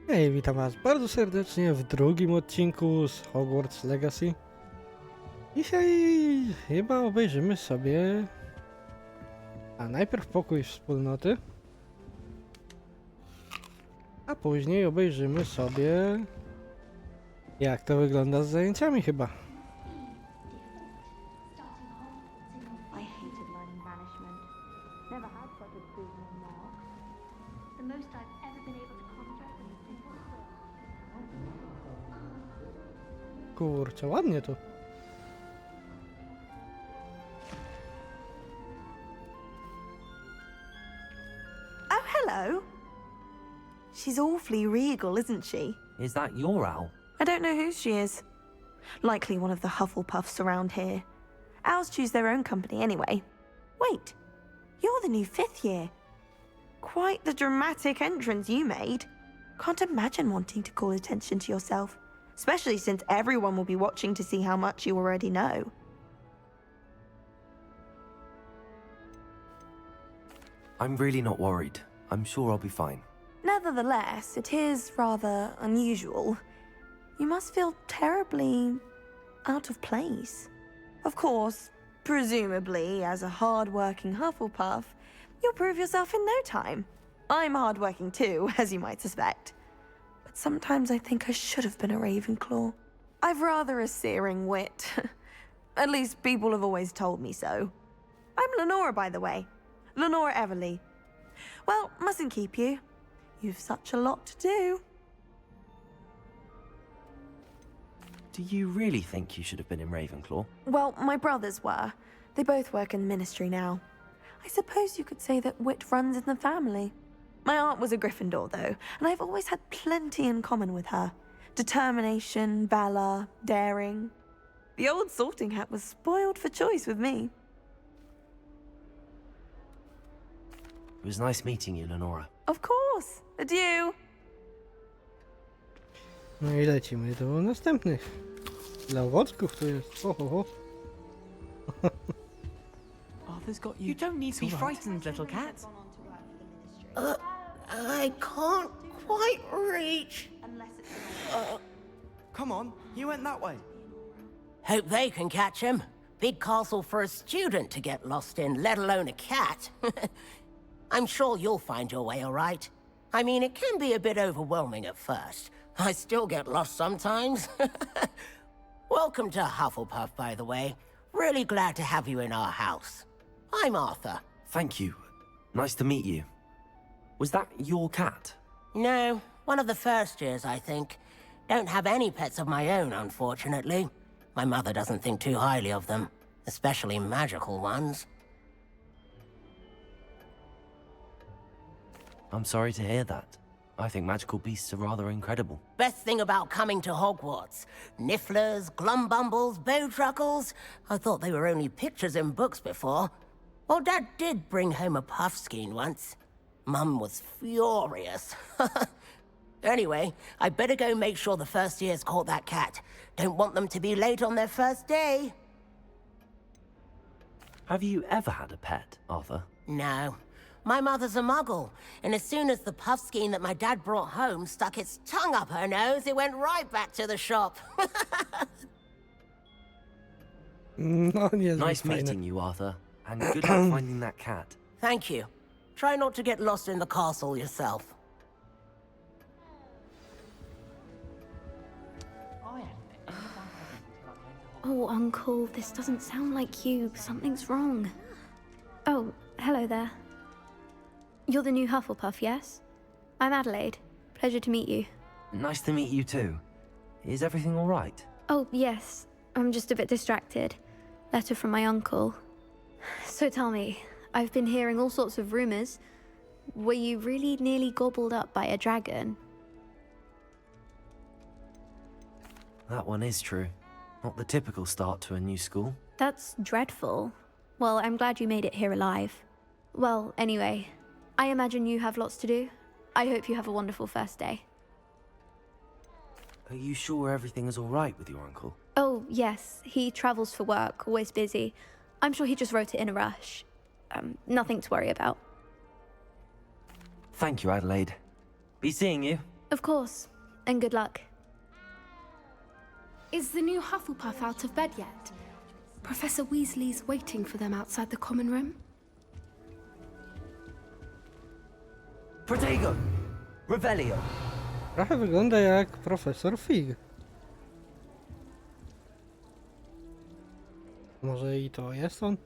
Hej, witam was bardzo serdecznie w drugim odcinku z Hogwarts Legacy. Dzisiaj chyba obejrzymy sobie... najpierw pokój wspólnoty. A później obejrzymy sobie... jak to wygląda z zajęciami chyba. I hated learning banishment. Never had such a dismal mark. The most I've ever been able to conjure in a single Kurczę, ładnie tu. Oh, hello. She's awfully regal, isn't she? Is that your owl? I don't know who she is. Likely one of the Hufflepuffs around here. Owls choose their own company anyway. Wait, you're the new 5th year. Quite the dramatic entrance you made. Can't imagine wanting to call attention to yourself, especially since everyone will be watching to see how much you already know. I'm really not worried. I'm sure I'll be fine. Nevertheless, it is rather unusual. You must feel terribly out of place. Of course, presumably, as a hard-working Hufflepuff, you'll prove yourself in no time. I'm hard-working too, as you might suspect. But sometimes I think I should have been a Ravenclaw. I've rather a searing wit. At least people have always told me so. I'm Lenora, by the way. Lenora Everly. Well, mustn't keep you. You've such a lot to do. Do you really think you should have been in Ravenclaw? Well, my brothers were. They both work in the ministry now. I suppose you could say that wit runs in the family. My aunt was a Gryffindor, though, and I've always had plenty in common with her. Determination, valor, daring. The old sorting hat was spoiled for choice with me. It was nice meeting you, Lenora. Of course. Adieu. No i lecimy do następnych. Dla owocków tu jest. Ho, ho, ho. Arthur's got you. You don't need to be frightened, little cat. I can't quite reach. Come on, you went that way. Hope they can catch him. Big castle for a student to get lost in, let alone a cat. I'm sure you'll find your way all right. I mean, it can be a bit overwhelming at first. I still get lost sometimes. Welcome to Hufflepuff, by the way. Really glad to have you in our house. I'm Arthur. Thank you. Nice to meet you. Was that your cat? No, one of the first years, I think. Don't have any pets of my own, unfortunately. My mother doesn't think too highly of them, especially magical ones. I'm sorry to hear that. I think magical beasts are rather incredible. Best thing about coming to Hogwarts. Nifflers, glumbumbles, bowtruckles. I thought they were only pictures in books before. Well, Dad did bring home a puffskein once. Mum was furious. Anyway, I better go make sure the first years caught that cat. Don't want them to be late on their first day. Have you ever had a pet, Arthur? No. My mother's a muggle, and as soon as the puffskein that my dad brought home stuck its tongue up her nose, it went right back to the shop. No, nie Nice fajne. meeting you, Arthur. And good luck finding that cat. Thank you. Try not to get lost in the castle yourself. Oh, Uncle, this doesn't sound like you. Something's wrong. Oh, hello there. You're the new Hufflepuff, yes? I'm Adelaide. Pleasure to meet you. Nice to meet you too. Is everything all right? Oh, yes. I'm just a bit distracted. Letter from my uncle. So tell me, I've been hearing all sorts of rumors. Were you really nearly gobbled up by a dragon? That one is true. Not the typical start to a new school. That's dreadful. Well, I'm glad you made it here alive. Well, anyway, I imagine you have lots to do. I hope you have a wonderful first day. Are you sure everything is all right with your uncle? Oh, yes. He travels for work, always busy. I'm sure he just wrote it in a rush. Nothing to worry about. Thank you, Adelaide. Be seeing you. Of course, and good luck. Is the new Hufflepuff out of bed yet? Professor Weasley's waiting for them outside the common room. Protego! Revelio! Trochę wygląda jak profesor Fig. Może i to jest on?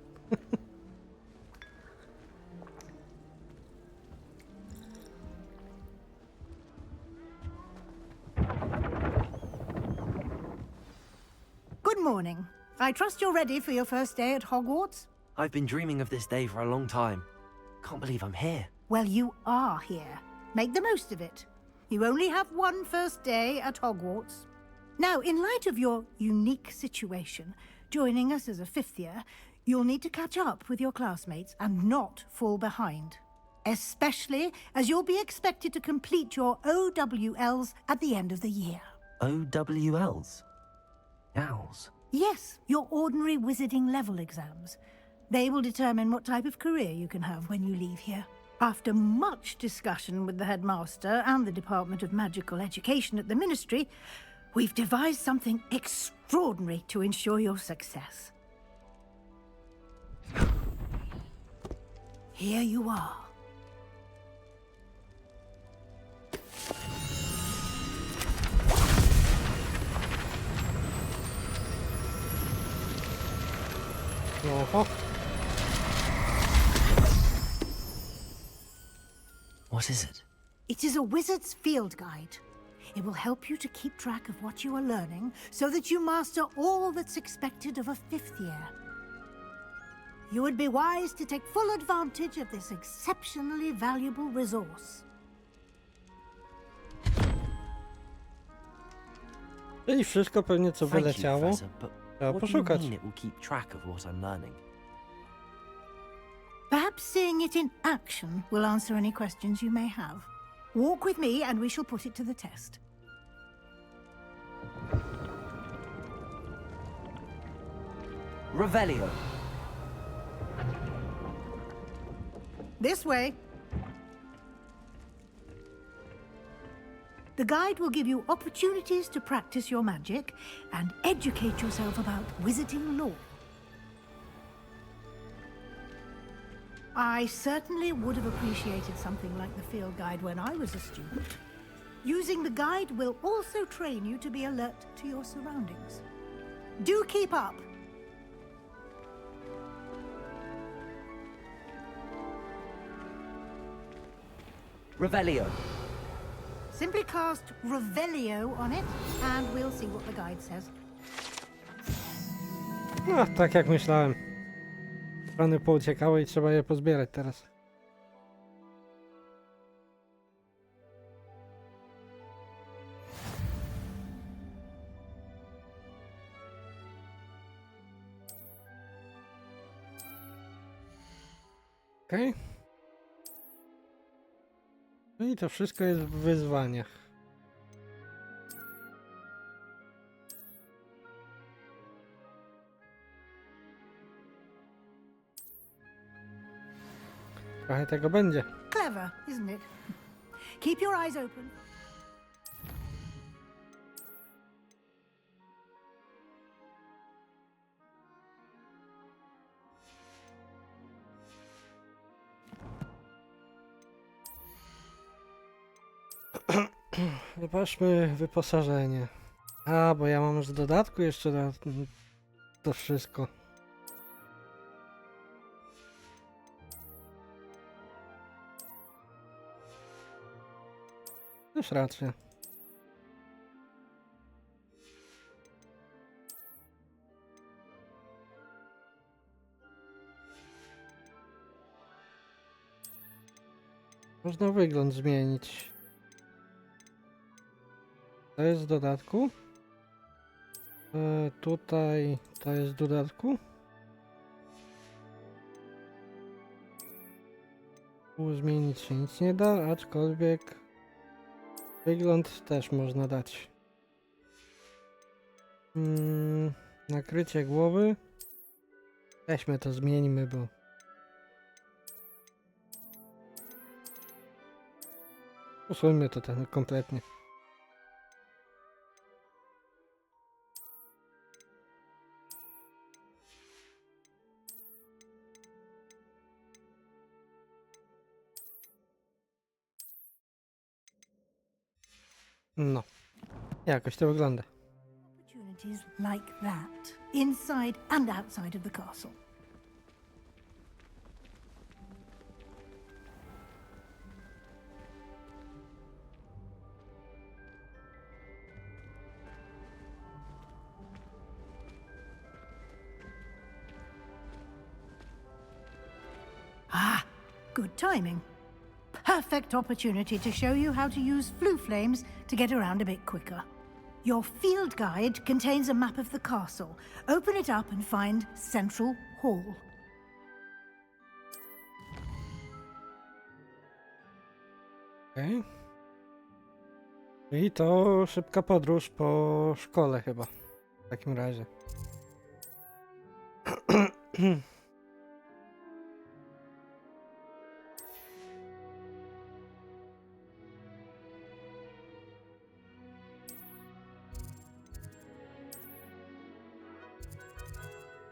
Good morning. I trust you're ready for your first day at Hogwarts? I've been dreaming of this day for a long time. Can't believe I'm here. Well, you are here. Make the most of it. You only have one first day at Hogwarts. Now, in light of your unique situation, joining us as a fifth year, you'll need to catch up with your classmates and not fall behind. Especially as you'll be expected to complete your OWLs at the end of the year. OWLs? Owls? Yes, your ordinary wizarding level exams. They will determine what type of career you can have when you leave here. After much discussion with the headmaster and the Department of Magical Education at the Ministry, we've devised something extraordinary to ensure your success. Here you are. Oho. What is it? It is a wizard's field guide. It will help you to keep track of what you are learning so that you master all that's expected of a fifth year. You would be wise to take full advantage of this exceptionally valuable resource. Czyli wszystko pewnie co Thank you, wyleciało. Professor, but Trzeba what do you poszukać. mean it will keep track of what I'm learning? Perhaps seeing it in action will answer any questions you may have. Walk with me and we shall put it to the test. Revelio! This way. The guide will give you opportunities to practice your magic and educate yourself about wizarding lore. I certainly would have appreciated something like the field guide when I was a student. Using the guide will also train you to be alert to your surroundings. Do keep up! Revelio! Simply cast Revelio on it, and we'll see what the guide says. No, tak jak myślałem. Strony pouciekały i trzeba je pozbierać teraz. Okej. No i to wszystko jest w wyzwaniach. Trochę tego będzie. Clever, isn't it? Keep your eyes open. Zobaczmy wyposażenie. A, bo ja mam z dodatku jeszcze na to wszystko. Też racja. Można wygląd zmienić. To jest w dodatku. Tutaj to jest w dodatku. Tu zmienić się nic nie da, aczkolwiek wygląd też można dać. Nakrycie głowy. Weźmy to, zmieńmy, bo... Usuńmy to ten kompletnie. No, jakoś to wygląda. Opportunities like that, inside and outside of the castle. Ah, good timing. Perfect opportunity to show you how to use flue flames to get around a bit quicker. Your field guide contains a map of the castle. Open it up and find Central Hall. Okej. I to szybka podróż po szkole chyba. W takim razie.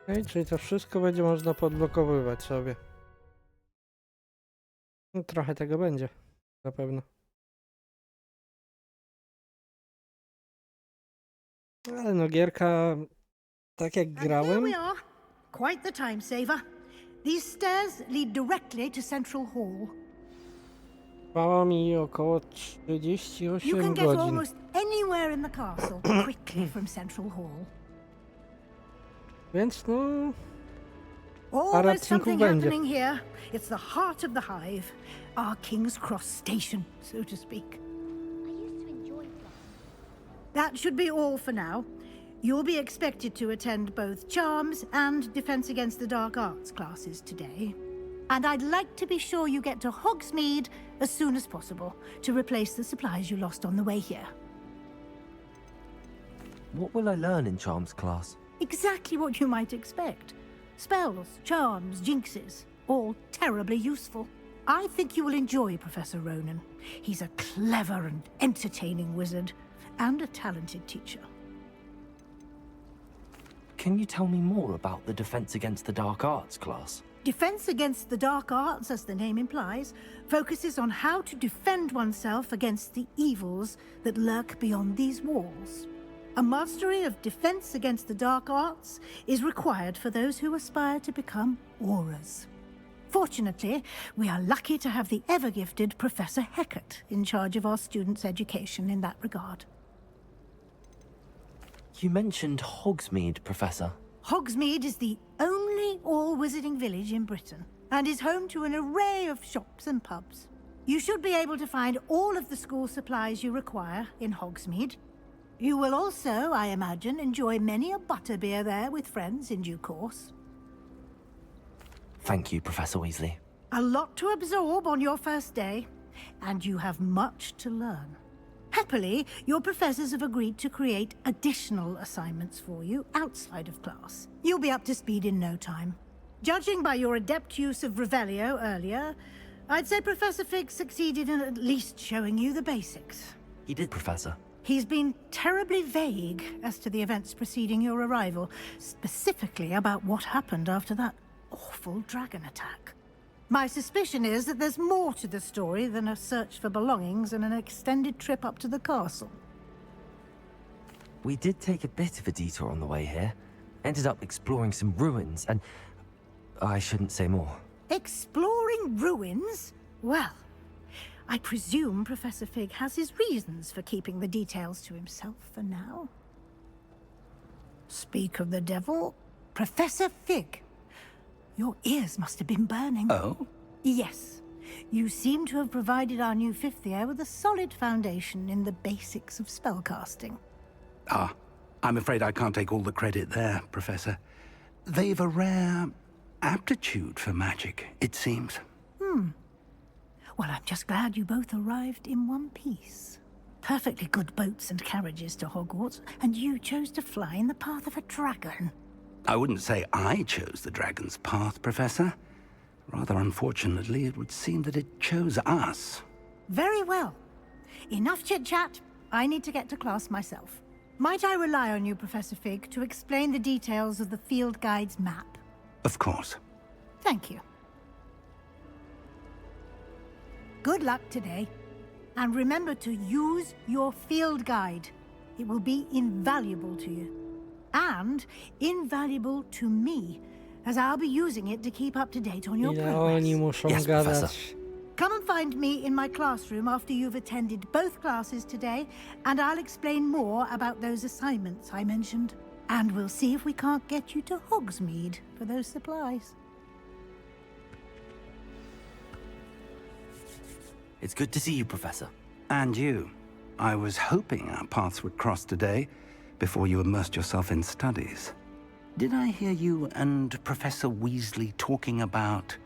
Okej, czyli to wszystko będzie można podblokowywać sobie. No, trochę tego będzie. Na pewno. Ale no gierka, tak jak And here grałem, we are. Quite the time saver. These stairs lead directly to Central Hall. trwała mi około You 38 can get godzin. almost anywhere in the castle quickly from Central Hall. Więc no, Always odcinków something będzie. happening here. It's the heart of the hive, our King's Cross station, so to speak. That should be all for now. You'll be expected to attend both Charms and Defense Against the Dark Arts classes today. And I'd like to be sure you get to Hogsmeade as soon as possible to replace the supplies you lost on the way here. What will I learn in Charms class? Exactly what you might expect. Spells, charms, jinxes, all terribly useful. I think you will enjoy Professor Ronan. He's a clever and entertaining wizard, and a talented teacher. Can you tell me more about the Defense Against the Dark Arts class? Defense Against the Dark Arts, as the name implies, focuses on how to defend oneself against the evils that lurk beyond these walls. A mastery of Defense Against the Dark Arts is required for those who aspire to become auras. Fortunately, we are lucky to have the ever-gifted Professor Heckert in charge of our students' education in that regard. You mentioned Hogsmeade, Professor. Hogsmeade is the only all-wizarding village in Britain, and is home to an array of shops and pubs. You should be able to find all of the school supplies you require in Hogsmeade. You will also, I imagine, enjoy many a butterbeer there with friends in due course. Thank you, Professor Weasley. A lot to absorb on your first day, and you have much to learn. Happily, your professors have agreed to create additional assignments for you outside of class. You'll be up to speed in no time. Judging by your adept use of Revelio earlier, I'd say Professor Fig succeeded in at least showing you the basics. He did, Professor. He's been terribly vague as to the events preceding your arrival, specifically about what happened after that awful dragon attack. My suspicion is that there's more to the story than a search for belongings and an extended trip up to the castle. We did take a bit of a detour on the way here. Ended up exploring some ruins and... I shouldn't say more. Exploring ruins? Well, I presume Professor Fig has his reasons for keeping the details to himself for now. Speak of the devil, Professor Fig. Your ears must have been burning. Oh? Yes. You seem to have provided our new fifth year with a solid foundation in the basics of spellcasting. Ah, I'm afraid I can't take all the credit there, Professor. They've a rare aptitude for magic, it seems. Well, I'm just glad you both arrived in one piece. Perfectly good boats and carriages to Hogwarts, and you chose to fly in the path of a dragon. I wouldn't say I chose the dragon's path, Professor. Rather unfortunately, it would seem that it chose us. Very well. enough chit-chat. I need to get to class myself. Might I rely on you, Professor Fig, to explain the details of the field guide's map? Of course. Thank you. Good luck today. And remember to use your field guide. It will be invaluable to you. And invaluable to me, as I'll be using it to keep up to date on your Ile progress. oni muszą Yes, gadać. Professor. Come and find me in my classroom after you've attended both classes today, and I'll explain more about those assignments I mentioned. And we'll see if we can't get you to Hogsmeade for those supplies. It's good to see you, Professor. And you. I was hoping our paths would cross today, before you immersed yourself in studies. Did I hear you and Professor Weasley talking about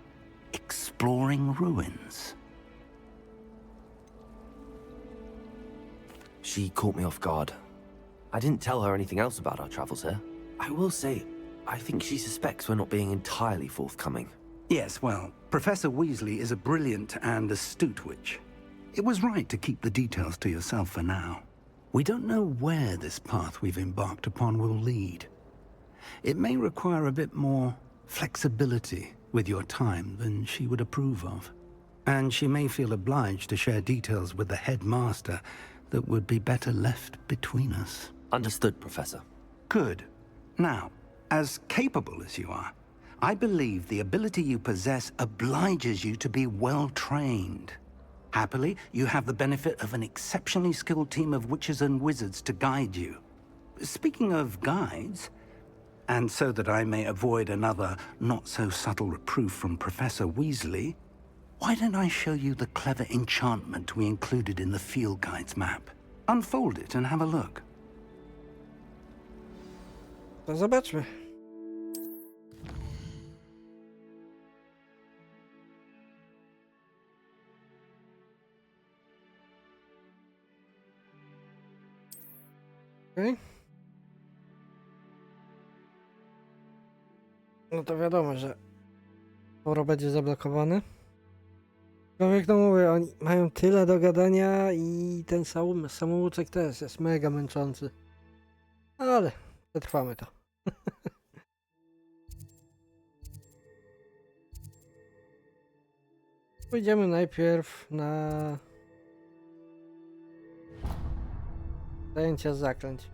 exploring ruins? She caught me off guard. I didn't tell her anything else about our travels here. I will say, I think she suspects we're not being entirely forthcoming. Yes, well, Professor Weasley is a brilliant and astute witch. It was right to keep the details to yourself for now. We don't know where this path we've embarked upon will lead. It may require a bit more flexibility with your time than she would approve of. And she may feel obliged to share details with the headmaster that would be better left between us. Understood, Professor. Good. Now, as capable as you are, I believe the ability you possess obliges you to be well-trained. Happily, you have the benefit of an exceptionally skilled team of witches and wizards to guide you. Speaking of guides, and so that I may avoid another not-so-subtle reproof from Professor Weasley, why don't I show you the clever enchantment we included in the field guide's map? Unfold it and have a look. To zobaczmy. Okej. No to wiadomo, że foro będzie zablokowane. Człowiek no mówię, oni mają tyle do gadania i ten samouczek też jest mega męczący. Ale przetrwamy to. Pójdziemy najpierw na zajęcia z zaklęć.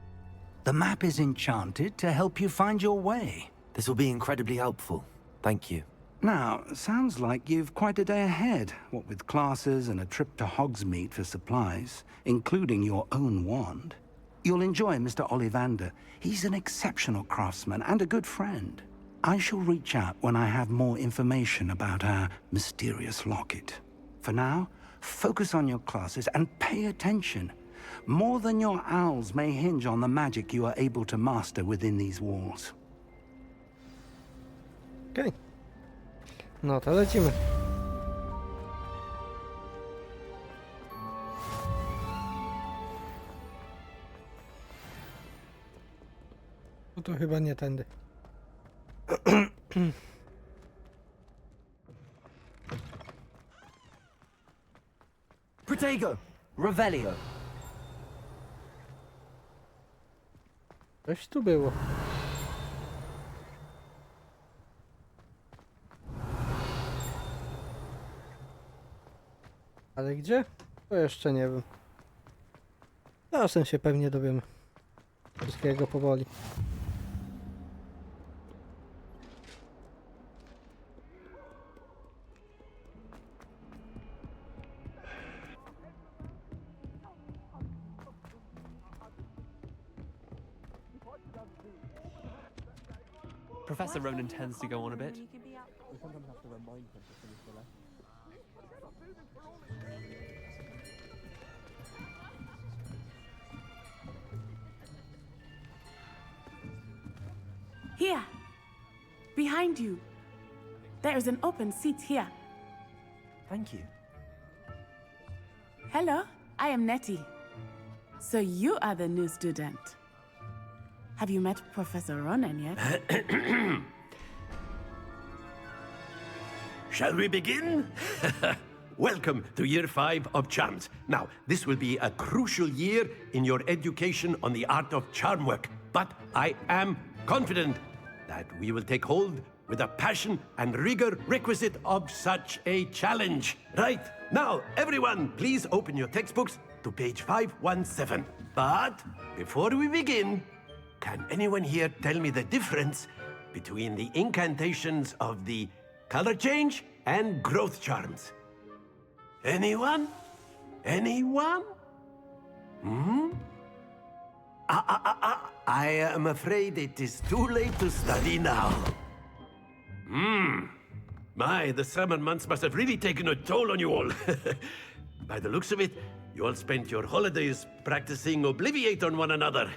The map is enchanted to help you find your way. This will be incredibly helpful. Thank you. Now, sounds like you've quite a day ahead, what with classes and a trip to Hogsmeade for supplies, including your own wand. You'll enjoy Mr. Ollivander. He's an exceptional craftsman and a good friend. I shall reach out when I have more information about our mysterious locket. For now, focus on your classes and pay attention. More than your owls may hinge on the magic you are able to master within these walls. Okej. No to lecimy. No to chyba nie tędy. Protego! Revelio! Coś tu było. Ale gdzie? To jeszcze nie wiem. Czasem się pewnie dowiemy. Wszystkiego powoli. Professor Ronan tends to go on a bit. We sometimes have to remind him to finish the lesson. Here, behind you. There is an open seat here. Thank you. Hello, I am Nettie. So you are the new student. Have you met Professor Ronan yet? Shall we begin? welcome to year 5 of charms. Now, this will be a crucial year in your education on the art of charm work, but I am confident that we will take hold with the passion and rigor requisite of such a challenge. Right, now, everyone, please open your textbooks to page 517. But before we begin, can anyone here tell me the difference between the incantations of the color change and growth charms? Anyone? Anyone? I am afraid it is too late to study now. My, the summer months must have really taken a toll on you all. By the looks of it, you all spent your holidays practicing Obliviate on one another.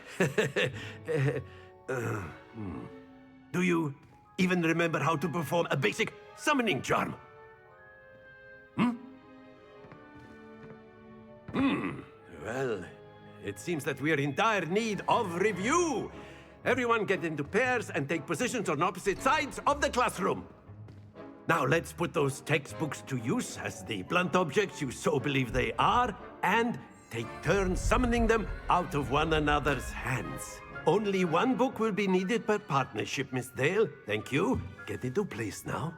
Do you even remember how to perform a basic summoning charm? Well, it seems that we are in dire need of review. Everyone get into pairs and take positions on opposite sides of the classroom. Now let's put those textbooks to use as the blunt objects you so believe they are, and take turns summoning them out of one another's hands. Only one book will be needed per partnership, Miss Dale. Thank you. Get into place now.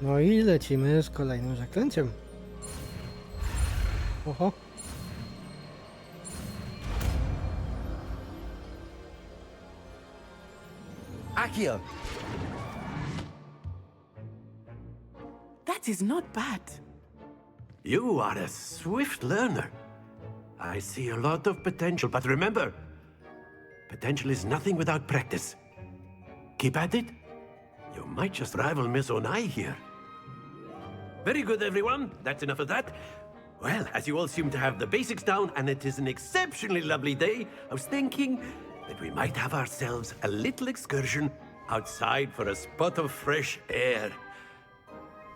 No i lecimy z kolejnym zaklęciem. Oho. Akio! That is not bad. You are a swift learner. I see a lot of potential, but remember, potential is nothing without practice. Keep at it. You might just rival Miss Onai here. Very good, everyone. That's enough of that. Well, as you all seem to have the basics down, and it is an exceptionally lovely day, I was thinking that we might have ourselves a little excursion outside for a spot of fresh air.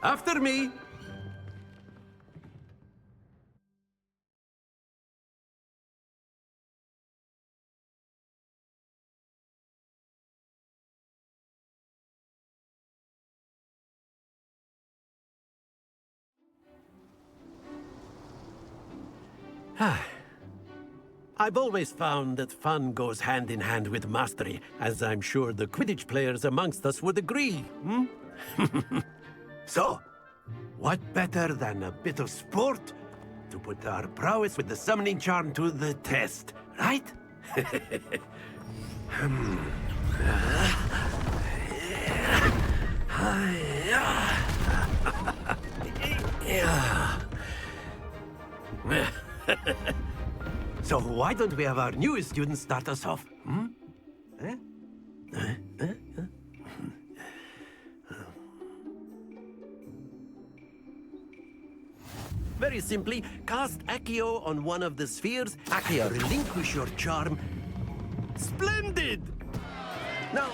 After me! I've always found that fun goes hand in hand with mastery, as I'm sure the Quidditch players amongst us would agree, So, what better than a bit of sport to put our prowess with the summoning charm to the test, right? So why don't we have our newest student start us off? Very simply, cast Accio on one of the spheres. Accio, relinquish your charm. Splendid! Now,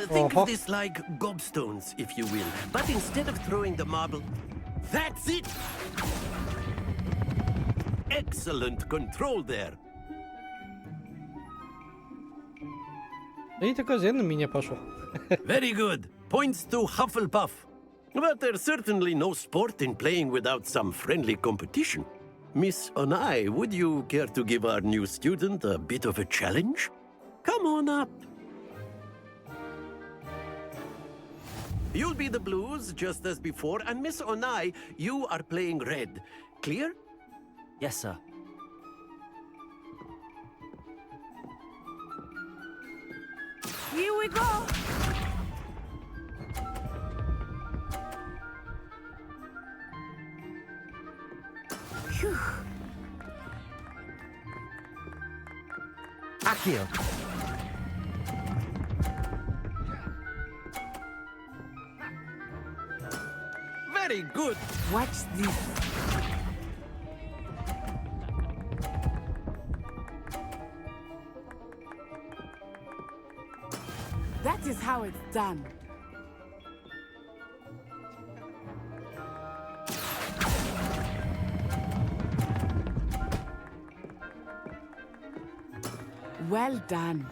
think of this like gobstones, if you will. But instead of throwing the marble... That's it! Excellent control there. No i tylko z jednym mi nie poszło. Very good. Points to Hufflepuff. But there's certainly no sport in playing without some friendly competition. Miss Onai, would you care to give our new student a bit of a challenge? Come on up. You'll be the blues, just as before, and Miss Onai, you are playing red. Clear? Yes, sir. Here we go. Phew. Accio. Very good. Watch this. That is how it's done. Well done.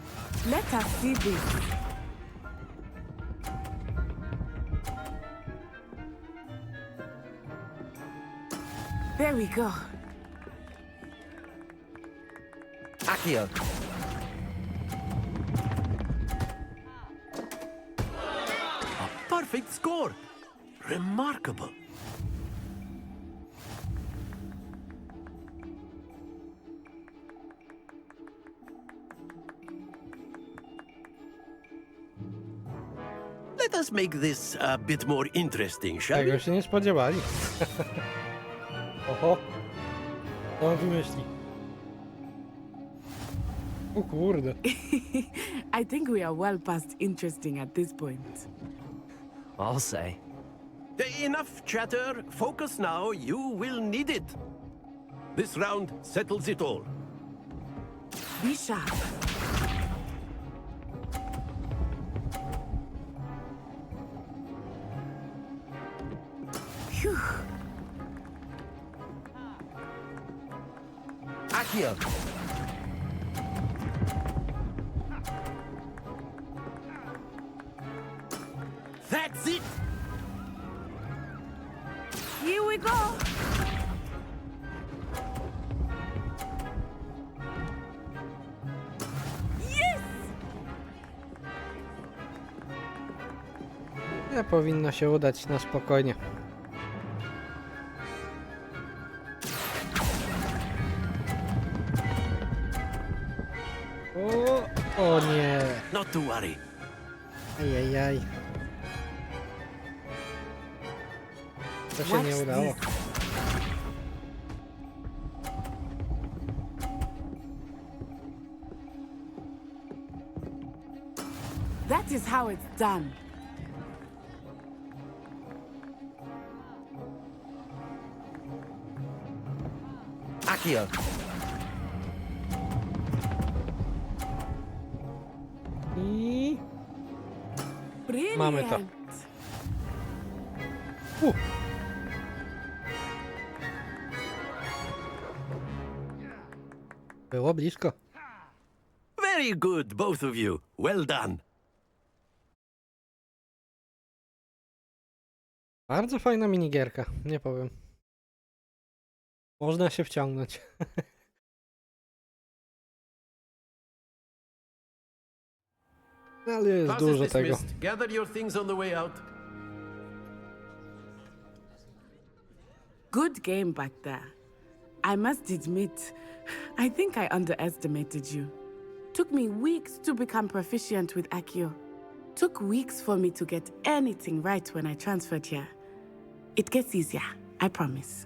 Let us see this. There we go. Accio. A perfect score. Remarkable. Let us make this a bit more interesting, shall we? Tego się nie spodziewali. Oho. Co on wymyśli? O kurde. I think we are well past interesting at this point. I'll say. Enough chatter. Focus now. You will need it. This round settles it all. Be sharp. Phew. Accio. That's it. Here we go. Yes! Nie powinno się udać na spokojnie. O nie. Not to worry. Ajajaj. To się nie udało. That is how it's done. Accio. I Brilliant. mamy to. Było blisko. Very good, both of you. Well done. Bardzo fajna minigierka, nie powiem. Można się wciągnąć. Ale jest Class is dużo tego. dismissed. Gather your things on the way out. Good game back there. I must admit, I think I underestimated you. Took me weeks to become proficient with Accio. Took weeks for me to get anything right when I transferred here. It gets easier, I promise.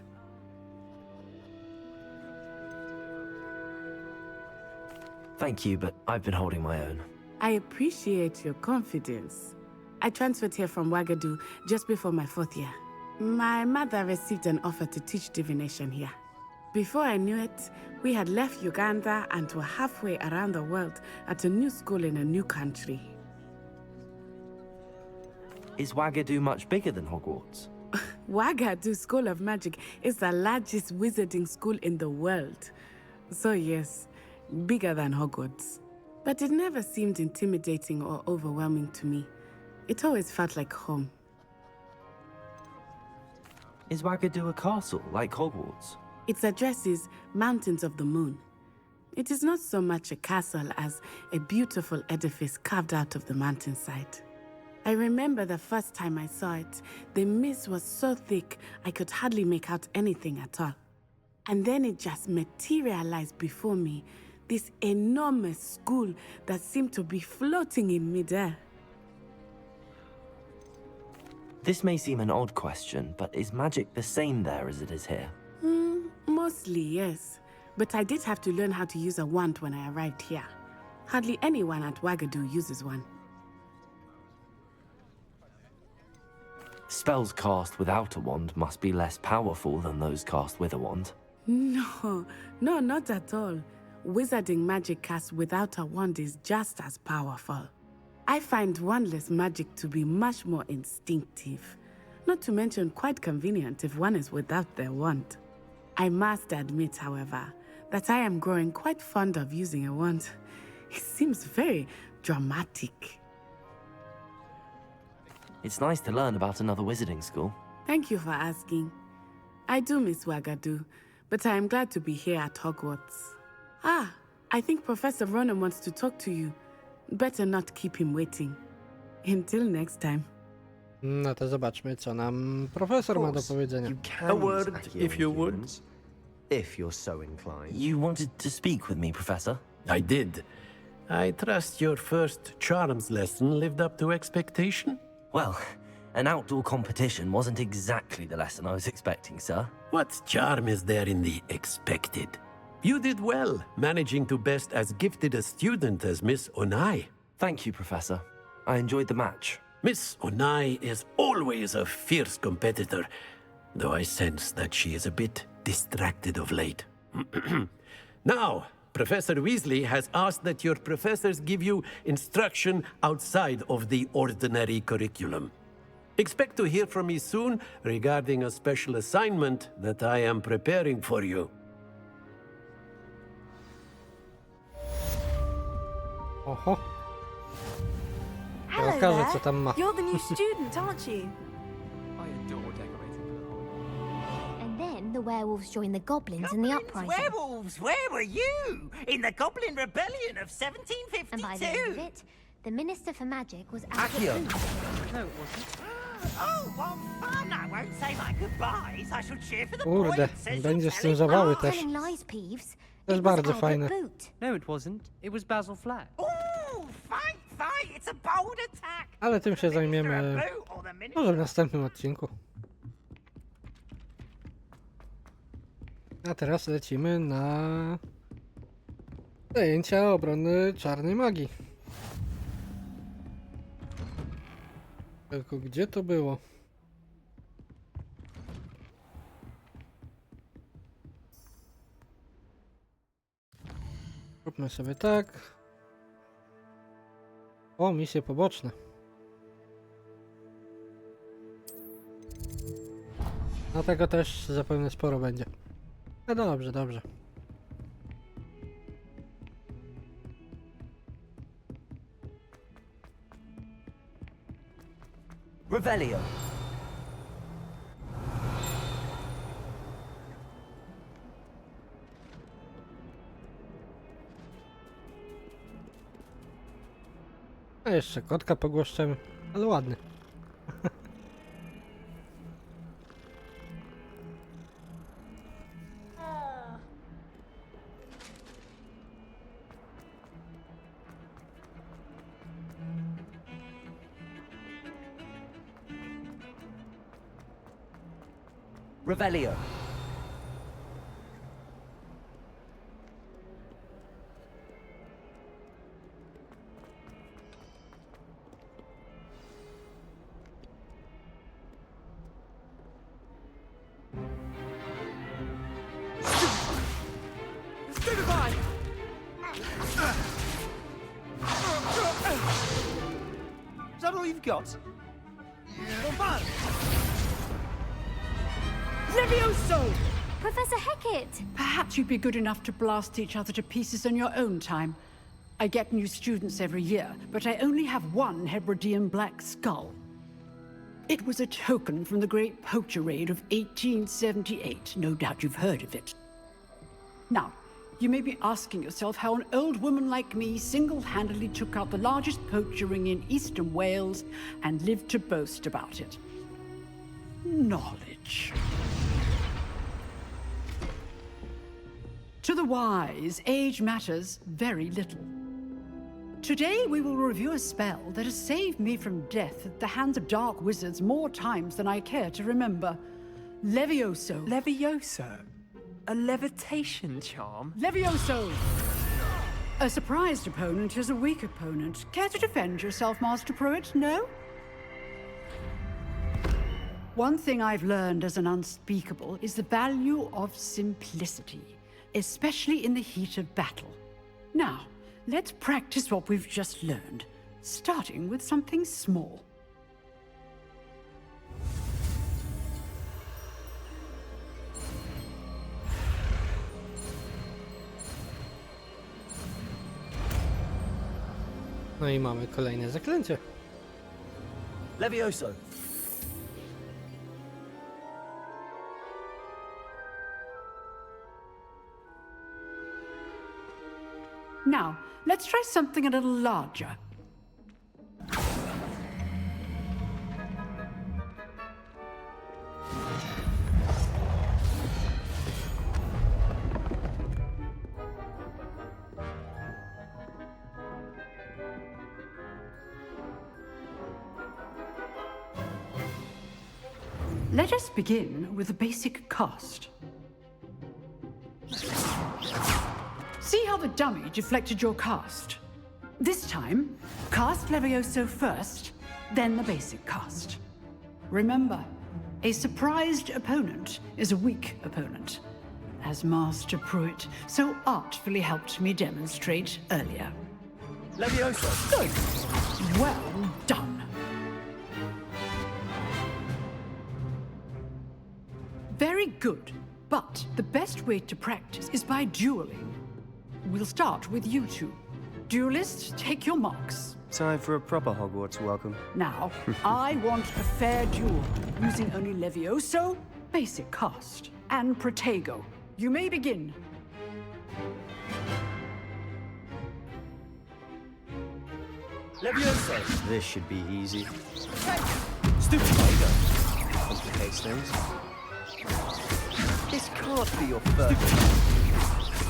Thank you, but I've been holding my own. I appreciate your confidence. I transferred here from Ouagadougou just before my 4th year. My mother received an offer to teach divination here. Before I knew it, we had left Uganda and were halfway around the world at a new school in a new country. Is Ouagadougou much bigger than Hogwarts? Ouagadougou School of Magic is the largest wizarding school in the world. So yes, bigger than Hogwarts. But it never seemed intimidating or overwhelming to me. It always felt like home. Is Ouagadougou a castle like Hogwarts? Its address is Mountains of the Moon. It is not so much a castle as a beautiful edifice carved out of the mountainside. I remember the first time I saw it, the mist was so thick I could hardly make out anything at all. And then it just materialized before me, this enormous school that seemed to be floating in midair. This may seem an odd question, but is magic the same there as it is here? Mostly, yes. But I did have to learn how to use a wand when I arrived here. Hardly anyone at Ouagadougou uses one. Spells cast without a wand must be less powerful than those cast with a wand. No, not at all. Wizarding magic cast without a wand is just as powerful. I find wandless magic to be much more instinctive. Not to mention quite convenient if one is without their wand. I must admit, however, that I am growing quite fond of using a wand. It seems very dramatic. It's nice to learn about another wizarding school. Thank you for asking. I do miss Wagadu, but I am glad to be here at Hogwarts. Ah, I think Professor Ronan wants to talk to you. Better not keep him waiting. Until next time. No to zobaczmy, co nam profesor ma do powiedzenia. You can A use word, Accio if you would. humans, if you're so inclined. You wanted to speak with me, Professor? I did. I trust your first charms lesson lived up to expectation? Well, an outdoor competition wasn't exactly the lesson I was expecting, sir. What charm is there in the expected? You did well, managing to best as gifted a student as Miss Onai. Thank you, Professor. I enjoyed the match. Miss Onai is always a fierce competitor, though I sense that she is a bit distracted of late. Now, Professor Weasley has asked that your professors give you instruction outside of the ordinary curriculum. Expect to hear from me soon regarding a special assignment that I am preparing for you. Oho, Hello okaże, there. co tam ma. You're the new student, aren't you? I adore decorating for the holidays. And then the werewolves joined the goblins in the uprising. Werewolves, where were you? In the Goblin Rebellion of And by the end of 1752? it, the Minister for Magic was out Accio! of No, it wasn't. Oh, what fun! I won't say my goodbyes. I shall cheer for the Kurde, points as będzie you z tell tym it zabawy on. też. telling lies, Peeves. To jest It was bardzo Albert fajne. Boot. No, it wasn't. It was Basil Flack. Ooh, fight, fight! It's a bold attack. Ale tym się The Minister zajmiemy of Boot or the Minister może w następnym odcinku. A teraz lecimy na zajęcia obrony czarnej magii. Tylko gdzie to było? Róbmy sobie tak. O, misje poboczne. No tego też zapewne sporo będzie. No dobrze, dobrze. Revelio. A jeszcze kotka pogłaszczemy, ale ładny. Revelio. Is that all you've got? Levioso! Professor Hecat! Perhaps you'd be good enough to blast each other to pieces in your own time. I get new students every year, but I only have one Hebridean black skull. It was a token from the Great Poacher Raid of 1878. No doubt you've heard of it. Now, you may be asking yourself how an old woman like me single-handedly took out the largest poacher ring in eastern Wales and lived to boast about it. Knowledge. To the wise, age matters very little. Today we will review a spell that has saved me from death at the hands of dark wizards more times than I care to remember. Levioso. Levioso? A levitation charm? Levioso! A surprised opponent is a weak opponent. Care to defend yourself, Master Pruitt? No? One thing I've learned as an unspeakable is the value of simplicity, especially in the heat of battle. Now, let's practice what we've just learned, starting with something small. No i mamy kolejne zaklęcie. Levioso. Now, let's try something a little larger. Let us begin with the basic cast. See how the dummy deflected your cast? This time, cast Levioso first, then the basic cast. Remember, a surprised opponent is a weak opponent, as Master Pruitt so artfully helped me demonstrate earlier. Levioso. Good. Well done. Very good, but the best way to practice is by dueling. We'll start with you two. Duelists, take your marks. Time for a proper Hogwarts welcome. Now, I want a fair duel, using only Levioso, basic cast, and Protego. You may begin. Levioso. This should be easy. Stupid Tiger. Complicates things. This can't be your first.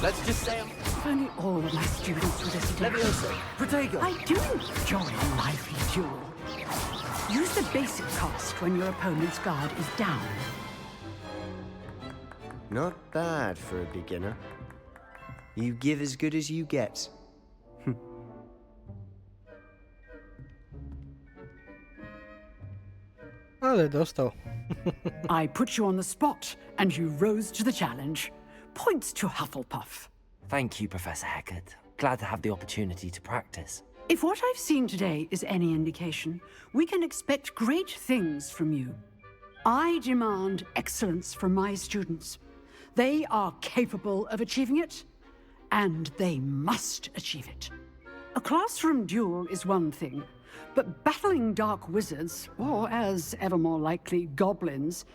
Let's just say If only all of my students would have Levioso. Protego. I do enjoy a lively duel. Use the basic cast when your opponent's guard is down. Not bad for a beginner. You give as good as you get. Ale dostał. I put you on the spot, and you rose to the challenge. Points to Hufflepuff. Thank you, Professor Hecat. Glad to have the opportunity to practice. If what I've seen today is any indication, we can expect great things from you. I demand excellence from my students. They are capable of achieving it, and they must achieve it. A classroom duel is one thing, but battling dark wizards, or as ever more likely, goblins,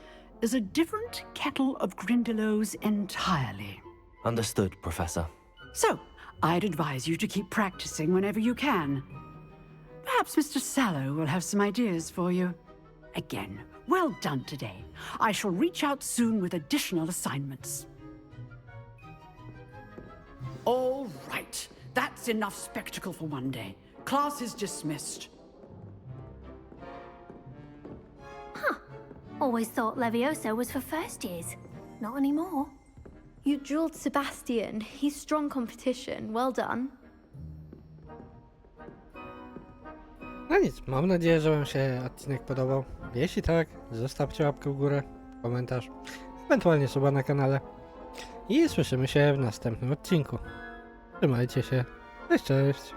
is a different kettle of Grindylows entirely. Understood, Professor. So, I'd advise you to keep practicing whenever you can. Perhaps Mr. Sallow will have some ideas for you. Again, well done today. I shall reach out soon with additional assignments. All right, that's enough spectacle for one day. Class is dismissed. Always thought Levioso was for first years. Not anymore. You drilled Sebastian. He's strong competition. Well done. No nic, mam nadzieję, że wam się odcinek podobał. Jeśli tak, zostawcie łapkę w górę, komentarz, ewentualnie suba na kanale. I słyszymy się w następnym odcinku. Trzymajcie się. Cześć, cześć.